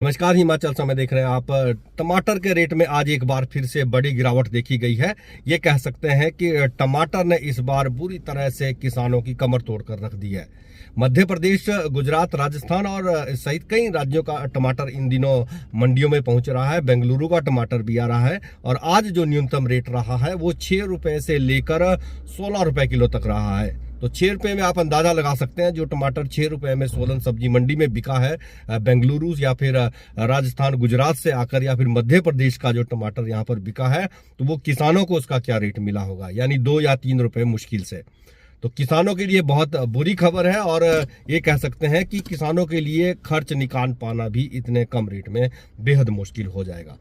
नमस्कार, हिमाचल समय देख रहे हैं आप। टमाटर के रेट में आज एक बार फिर से बड़ी गिरावट देखी गई है। ये कह सकते हैं कि टमाटर ने इस बार बुरी तरह से किसानों की कमर तोड़कर रख दी है। मध्य प्रदेश, गुजरात, राजस्थान और सहित कई राज्यों का टमाटर इन दिनों मंडियों में पहुंच रहा है। बेंगलुरु का टमाटर भी आ रहा है और आज जो न्यूनतम रेट रहा है वो 6 रुपए से लेकर 16 रुपए किलो तक रहा है। तो 6 रुपए में आप अंदाजा लगा सकते हैं, जो टमाटर 6 रुपए में सोलन सब्जी मंडी में बिका है बेंगलुरु या फिर राजस्थान, गुजरात से आकर या फिर मध्य प्रदेश का जो टमाटर यहाँ पर बिका है, तो वो किसानों को उसका क्या रेट मिला होगा, यानी 2 या 3 रुपए मुश्किल से। तो किसानों के लिए बहुत बुरी खबर है और ये कह सकते हैं कि किसानों के लिए खर्च निकाल पाना भी इतने कम रेट में बेहद मुश्किल हो जाएगा।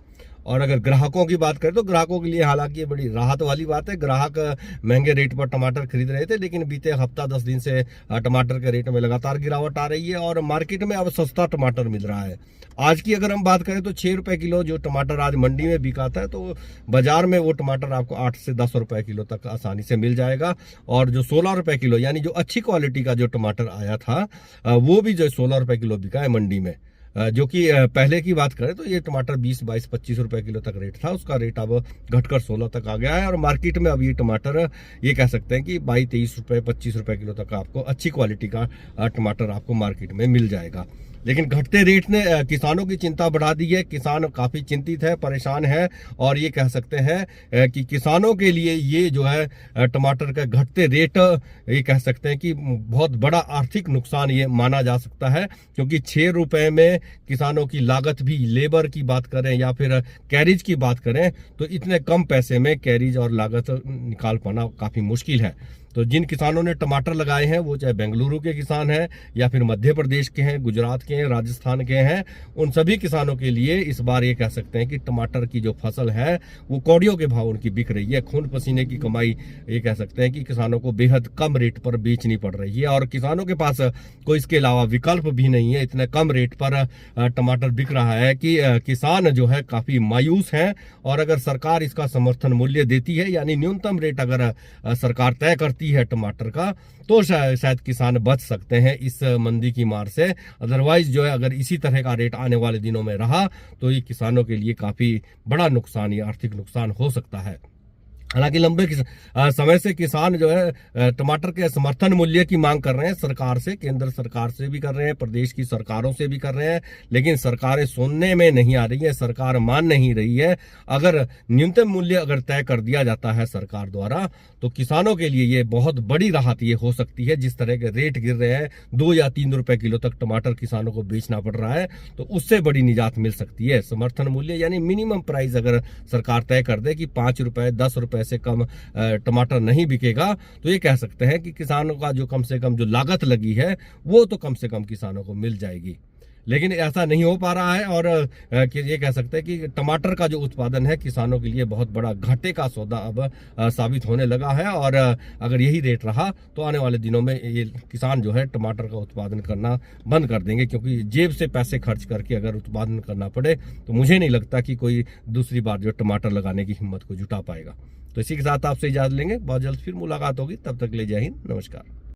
और अगर ग्राहकों की बात करें तो ग्राहकों के लिए हालांकि ये बड़ी राहत वाली बात है। ग्राहक महंगे रेट पर टमाटर खरीद रहे थे, लेकिन बीते हफ्ता 10 दिन से टमाटर के रेट में लगातार गिरावट आ रही है और मार्केट में अब सस्ता टमाटर मिल रहा है। आज की अगर हम बात करें तो 6 रुपए किलो जो टमाटर आज मंडी में बिकाता है, तो बाजार में वो टमाटर आपको 8 से 10 रुपए किलो तक आसानी से मिल जाएगा। और जो 16 रुपए किलो यानी जो अच्छी क्वालिटी का जो टमाटर आया था, वो भी जो 16 रुपए किलो बिका है मंडी में। जो कि पहले की बात करें तो ये टमाटर 20, 22, 25 रुपए किलो तक रेट था, उसका रेट अब घटकर 16 तक आ गया है। और मार्केट में अब ये टमाटर ये कह सकते हैं कि 22, 23 रुपए, 25 रुपए किलो तक आपको अच्छी क्वालिटी का टमाटर आपको मार्केट में मिल जाएगा। लेकिन घटते रेट ने किसानों की चिंता बढ़ा दी है। किसान काफी चिंतित है, परेशान है और ये कह सकते हैं कि किसानों के लिए ये जो है टमाटर का घटते रेट, ये कह सकते हैं कि बहुत बड़ा आर्थिक नुकसान ये माना जा सकता है। क्योंकि 6 रुपए में किसानों की लागत भी, लेबर की बात करें या फिर कैरिज की बात करें, तो इतने कम पैसे में कैरिज और लागत निकाल पाना काफी मुश्किल है। तो जिन किसानों ने टमाटर लगाए हैं, वो चाहे बेंगलुरु के किसान हैं या फिर मध्य प्रदेश के हैं, गुजरात के हैं, राजस्थान के हैं, उन सभी किसानों के लिए इस बार ये कह सकते हैं कि टमाटर की जो फसल है वो कौड़ियों के भाव उनकी बिक रही है। खून पसीने की कमाई, ये कह सकते हैं कि किसानों को बेहद कम रेट पर बेचनी पड़ रही है और किसानों के पास कोई इसके अलावा विकल्प भी नहीं है। इतने कम रेट पर टमाटर बिक रहा है कि किसान जो है काफी मायूस हैं। और अगर सरकार इसका समर्थन मूल्य देती है, यानी न्यूनतम रेट अगर सरकार तय करती है टमाटर का, तो शायद किसान बच सकते हैं इस मंदी की मार से। अदरवाइज जो है, अगर इसी तरह का रेट आने वाले दिनों में रहा तो ये किसानों के लिए काफी बड़ा नुकसान या आर्थिक नुकसान हो सकता है। हालांकि लंबे समय से किसान जो है टमाटर के समर्थन मूल्य की मांग कर रहे हैं सरकार से, केंद्र सरकार से भी कर रहे हैं, प्रदेश की सरकारों से भी कर रहे हैं, लेकिन सरकारें सुनने में नहीं आ रही है, सरकार मान नहीं रही है। अगर न्यूनतम मूल्य अगर तय कर दिया जाता है सरकार द्वारा, तो किसानों के लिए ये बहुत बड़ी राहत ये हो सकती है। जिस तरह के रेट गिर रहे हैं, 2 या 3 रुपए किलो तक टमाटर किसानों को बेचना पड़ रहा है, तो उससे बड़ी निजात मिल सकती है। समर्थन मूल्य यानी मिनिमम प्राइस अगर सरकार तय कर दे कि 5 रुपए, 10 रुपए से कम टमाटर नहीं बिकेगा, तो ये कह सकते हैं कि किसानों का जो कम से कम जो लागत लगी है वो तो कम से कम किसानों को मिल जाएगी। लेकिन ऐसा नहीं हो पा रहा है और ये कह सकते हैं कि टमाटर का जो उत्पादन है किसानों के लिए बहुत बड़ा घाटे का सौदा अब साबित होने लगा है। और अगर यही रेट रहा तो आने वाले दिनों में ये किसान जो है टमाटर का उत्पादन करना बंद कर देंगे, क्योंकि जेब से पैसे खर्च करके अगर उत्पादन करना पड़े तो मुझे नहीं लगता कि कोई दूसरी बार जो टमाटर लगाने की हिम्मत को जुटा पाएगा। तो इसी के साथ आपसे इजाजत लेंगे, बहुत जल्द फिर मुलाकात होगी। तब तक ले जय हिंद, नमस्कार।